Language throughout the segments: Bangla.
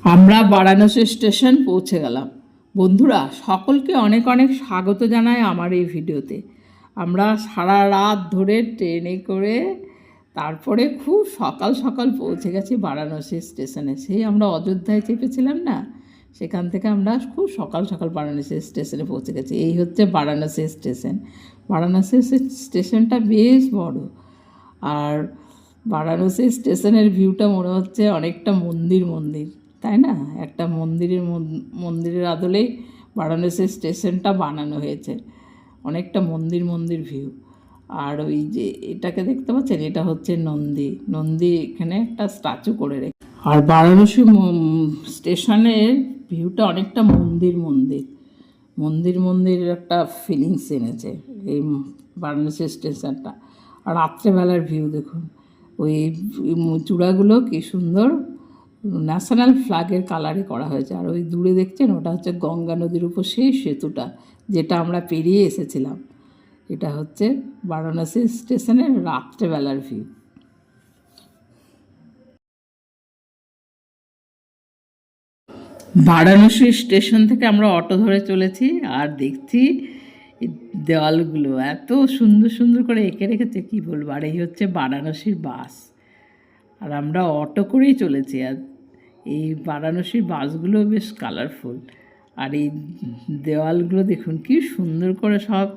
আমরা বারাণসী স্টেশন পৌঁছে গেলাম। বন্ধুরা, সকলকে অনেক অনেক স্বাগত জানাই আমার এই ভিডিওতে। আমরা সারা রাত ধরে ট্রেনে করে তারপরে খুব সকাল সকাল পৌঁছে গেছি বারাণসী স্টেশনে। সেই আমরা অযোধ্যায় চেপেছিলাম না, সেখান থেকে আমরা খুব সকাল সকাল বারাণসী স্টেশনে পৌঁছে গেছি। এই হচ্ছে বারাণসী স্টেশন। বারাণসী স্টেশনটা বেশ বড়। আর বারাণসী স্টেশনের ভিউটা মনে হচ্ছে অনেকটা মন্দির মন্দির, তাই না? একটা মন্দিরের আদলেই বারাণসী স্টেশনটা বানানো হয়েছে। অনেকটা মন্দির মন্দির ভিউ। আর ওই যে এটাকে দেখতে পাচ্ছেন, এটা হচ্ছে নন্দী এখানে একটা স্ট্যাচু করে রেখে। আর বারাণসী স্টেশনের ভিউটা অনেকটা মন্দির একটা ফিলিংস এনেছে এই বারাণসী স্টেশনটা। আর রাত্রেবেলার ভিউ দেখুন, ওই চূড়াগুলো কি সুন্দর ন্যাশনাল ফ্ল্যাগের কালারে করা হয়েছে। আর ওই দূরে দেখছেন, ওটা হচ্ছে গঙ্গা নদীর উপর সেই সেতুটা যেটা আমরা পেরিয়ে এসেছিলাম। এটা হচ্ছে বারাণসী স্টেশনের রাত্রেবেলার ভিউ। বারাণসী স্টেশন থেকে আমরা অটো ধরে চলেছি, আর দেখছি দেওয়ালগুলো এত সুন্দর সুন্দর করে এঁকে রেখেছে, কি বলবো। আর এই হচ্ছে বারাণসীর বাস, আর আমরা অটো করেই চলেছি। আর এই বারাণসীর বাসগুলো বেশ কালারফুল। আর এই দেওয়ালগুলো দেখুন কি সুন্দর করে সব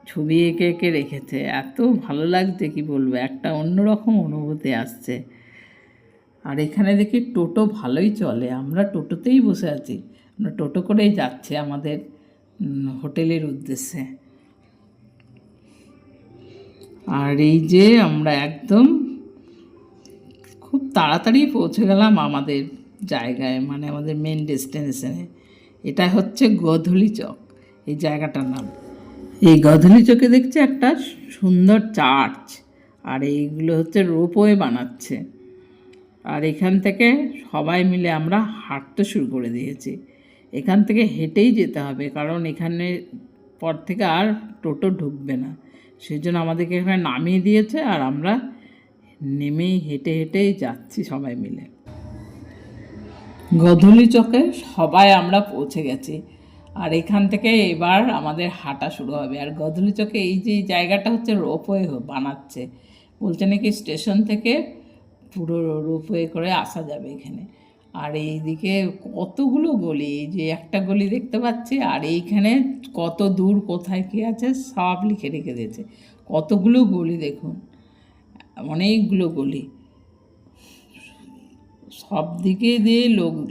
ছবি এঁকে এঁকে রেখেছে। এত ভালো লাগছে, কি বলবো, একটা অন্যরকম অনুভূতি আসছে। আর এখানে দেখি টোটো ভালোই চলে। আমরা টোটোতেই বসে আছি, আমরা টোটো করেই যাচ্ছি আমাদের হোটেলের উদ্দেশ্যে। আর এই যে আমরা একদম খুব তাড়াতাড়ি পৌঁছে গেলাম আমাদের জায়গায়, মানে আমাদের মেন ডেস্টিনেশনে। এটা হচ্ছে গধূলি চক, এই জায়গাটার নাম। এই গধূলি চকে দেখছি একটা সুন্দর চার্চ, আর এইগুলো হচ্ছে রোপওয়ে বানাচ্ছে। আর এখান থেকে সবাই মিলে আমরা হাঁটতে শুরু করে দিয়েছি। এখান থেকে হেঁটেই যেতে হবে, কারণ এখানে পর থেকে আর টোটো ঢুকবে না। সেই জন্য আমাদেরকে এখানে নামিয়ে দিয়েছে, আর আমরা নেমেই হেঁটেই যাচ্ছি সবাই মিলে। গধূলি চকে সবাই আমরা পৌঁছে গেছি, আর এখান থেকে এবার আমাদের হাঁটা শুরু হবে। আর গধূলি চকে এই যে জায়গাটা হচ্ছে রোপওয়ে বানাচ্ছে, বলছে নাকি স্টেশন থেকে পুরো রোপওয়ে করে আসা যাবে এখানে। আর এইদিকে কতগুলো গলি, এই যে একটা গলি দেখতে পাচ্ছি, আর এইখানে কত দূর কোথায় কী আছে সব লিখে রেখে দিয়েছে। কতগুলো গলি দেখুন, অনেকগুলো গলি, সব দিকে দিয়ে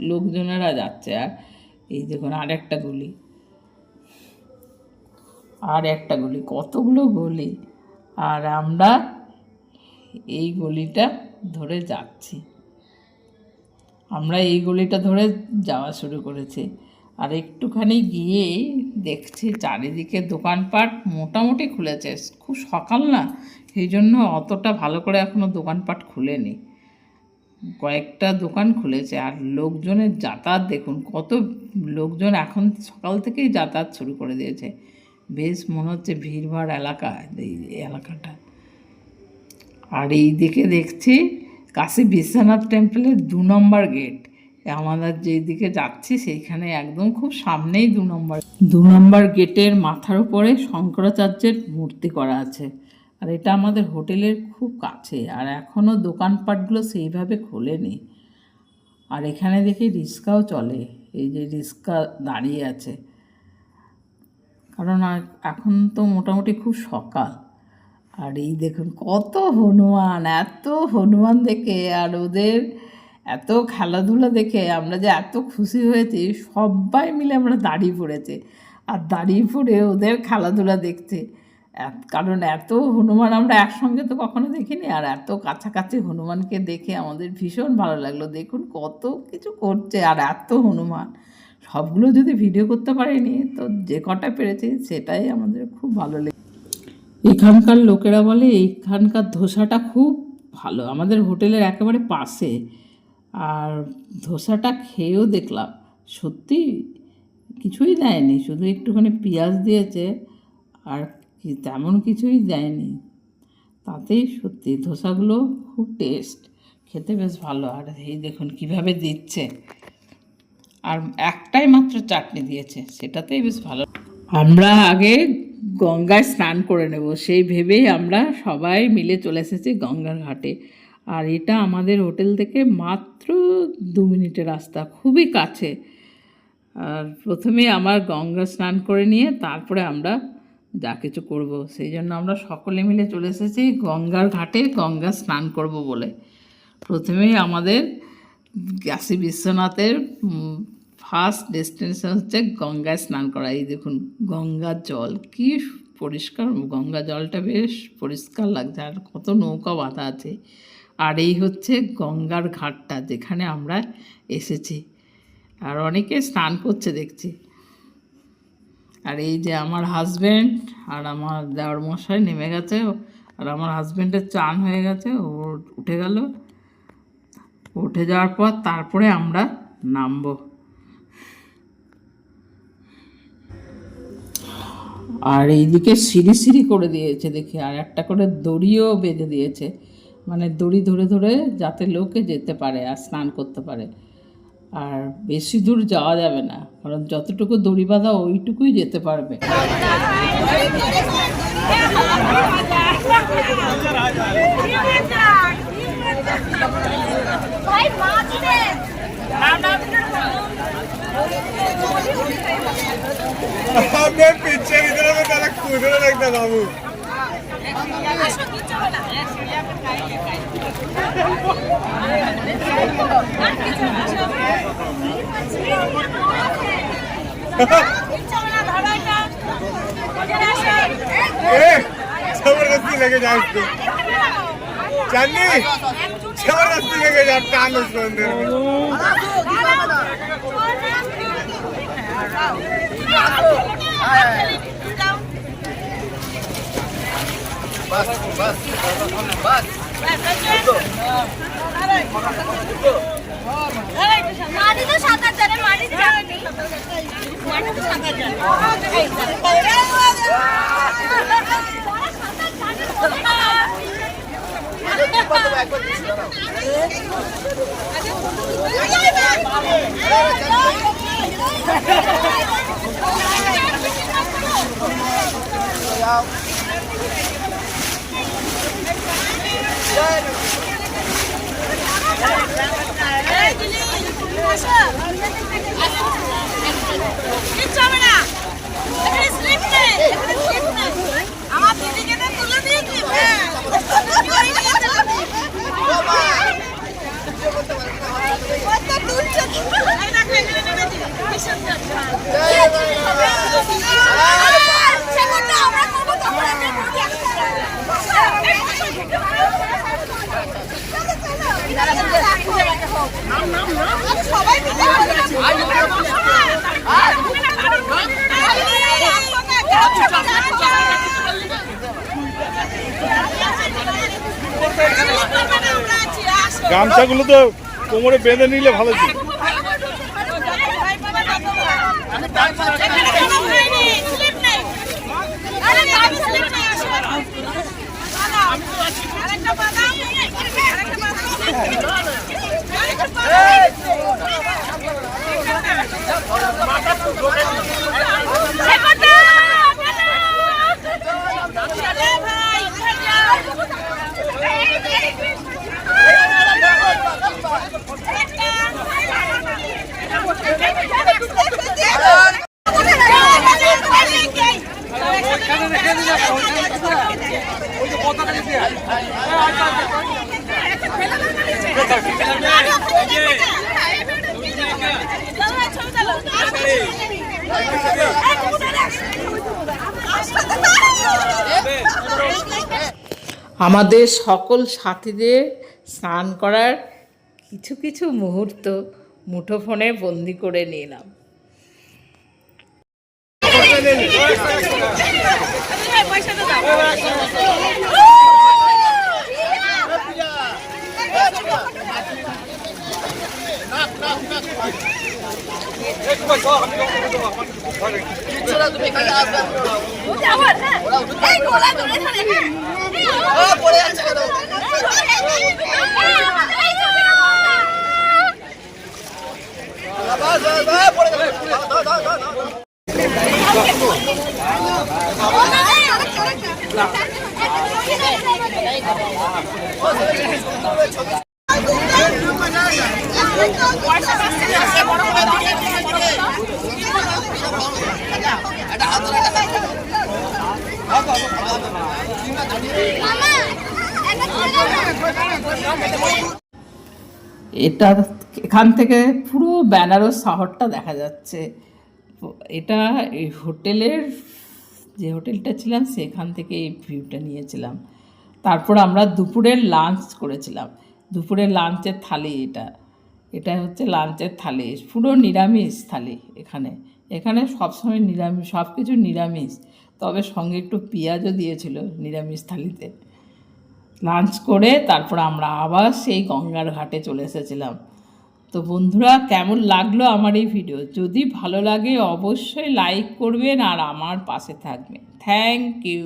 লোকজনেরা যাচ্ছে। আর এই দেখুন আরেকটা গলি, কতগুলো গলি। আর আমরা এই গলিটা ধরে যাচ্ছি, আমরা এই গলিটা ধরে যাওয়া শুরু করেছি। আর একটুখানি গিয়ে দেখছি চারিদিকে দোকানপাট মোটামুটি খুলেছে। খুব সকাল না, সেই জন্য অতটা ভালো করে এখনও দোকানপাট খুলেনি, কয়েকটা দোকান খুলেছে। আর লোকজনের যাতায়াত দেখুন, কত লোকজন এখন সকাল থেকেই যাতায়াত শুরু করে দিয়েছে। বেশ মনে হচ্ছে ভিড়ভাড় এলাকা এই এলাকাটা। আর এই দিকে দেখছি কাশী বিশ্বনাথ টেম্পলের 2 নম্বর গেট। আমাদের যেই দিকে যাচ্ছি সেইখানে একদম খুব সামনেই 2 নম্বর গেটের মাথার উপরে শঙ্করাচার্যের মূর্তি করা আছে। আর এটা আমাদের হোটেলের খুব কাছে, আর এখনও দোকানপাটগুলো সেইভাবে খোলেনি। আর এখানে দেখি রিক্সাও চলে, এই যে রিক্সা দাঁড়িয়ে আছে, কারণ এখন তো মোটামুটি খুব সকাল। আর এই দেখুন কত হনুমান, এত হনুমান দেখে আর ওদের এত খেলাধুলা দেখে আমরা যে এত খুশি হয়েছি, সবাই মিলে আমরা দাঁড়িয়ে পড়েছে, আর দাঁড়িয়ে পড়ে ওদের খেলাধুলা দেখছে। কারণ এত হনুমান আমরা একসঙ্গে তো কখনো দেখিনি, আর এত কাছাকাছি হনুমানকে দেখে আমাদের ভীষণ ভালো লাগলো। দেখুন কত কিছু করছে, আর এত হনুমান, সবগুলো যদি ভিডিও করতে পারিনি তো যে কটা পেরেছি সেটাই আমাদের খুব ভালো লেগেছে। এখানকার লোকেরা বলে এখানকার ধোসাটা খুব ভালো, আমাদের হোটেলের একেবারে পাশে। আর ধোসাটা খেয়েও দেখলাম, সত্যি কিছুই দেয়নি, শুধু একটুখানি পেঁয়াজ দিয়েছে, আর তেমন কিছুই দেয়নি। তাতেই সত্যি ধোসাগুলো খুব টেস্ট, খেতে বেশ ভালো। আর এই দেখুন কীভাবে দিচ্ছে, আর একটাই মাত্র চাটনি দিয়েছে, সেটাতেই বেশ ভালো। আমরা আগে গঙ্গায় স্নান করে নেব সেই ভেবেই আমরা সবাই মিলে চলে এসেছি গঙ্গার ঘাটে। আর এটা আমাদের হোটেল থেকে মাত্র 2 মিনিটের রাস্তা, খুবই কাছে। আর প্রথমে আমার গঙ্গা স্নান করে নিয়ে তারপরে আমরা যা কিছু করব, সেই জন্য আমরা সকলে মিলে চলে এসেছি গঙ্গার ঘাটে গঙ্গা স্নান করব বলে। প্রথমেই আমাদের কাশী বিশ্বনাথের ফার্স্ট ডেস্টিনেশন হচ্ছে গঙ্গায় স্নান করা। এই দেখুন গঙ্গার জল কি পরিষ্কার, গঙ্গা জলটা বেশ পরিষ্কার লাগছে, আর কত নৌকা বাঁধা আছে। আর এই হচ্ছে গঙ্গার ঘাটটা যেখানে আমরা এসেছি, আর অনেকে স্নান করছে দেখছি। আর এই যে আমার হাজব্যান্ড আর আমার দেওর মশাই নেমে গেছে, আর আমার হাজব্যান্ডের চান হয়ে গেছে, ও উঠে গেল। উঠে যাওয়ার পর তারপরে আমরা নামবো। আর এইদিকে সিঁড়ি সিঁড়ি করে দিয়েছে দেখি, আর একটা করে দড়িও বেঁধে দিয়েছে, মানে দড়ি ধরে ধরে যাতে লোকে যেতে পারে আর স্নান করতে পারে। আর বেশি দূর যাওয়া যাবে না, কারণ যতটুকু দড়ি বাঁধা ওইটুকুই যেতে পারবে। पीछे की तरफ कूद रखता बाबू। जबरदस्ती लेके जाओ उसको, चांदी जबरदस्ती लेके जाओ, टांग उसको अंदर में। बस बस बस मारी तो साकार जाने, मारी तो जाने, मारी तो साकार जाने। গামছাগুলো তো কোমরে বেঁধে নিলে ভালো ছিল। আমাদের সকল সাথীদের স্নান করার কিছু কিছু মুহূর্ত মুঠোফোনে বন্দি করে নিলাম। बस बस এটা এখান থেকে পুরো বেনারস শহরটা দেখা যাচ্ছে। এটা এই হোটেলের, যে হোটেলটা ছিলাম সেখান থেকে এই ভিউটা নিয়েছিলাম। তারপর আমরা দুপুরের লাঞ্চ করেছিলাম। দুপুরের লাঞ্চের থালি এটা, এটা হচ্ছে লাঞ্চের থালি, পুরো নিরামিষ থালি। এখানে সবসময় নিরামিষ, সব কিছু নিরামিষ, তবে সঙ্গে একটু পেঁয়াজও দিয়েছিল নিরামিষ থালিতে। লাঞ্চ করে তারপর আমরা আবার সেই গঙ্গার ঘাটে চলে এসেছিলাম। তো বন্ধুরা, কেমন লাগলো আমার এই ভিডিও? যদি ভালো লাগে অবশ্যই লাইক করবেন আর আমার পাশে থাকবেন। Thank you.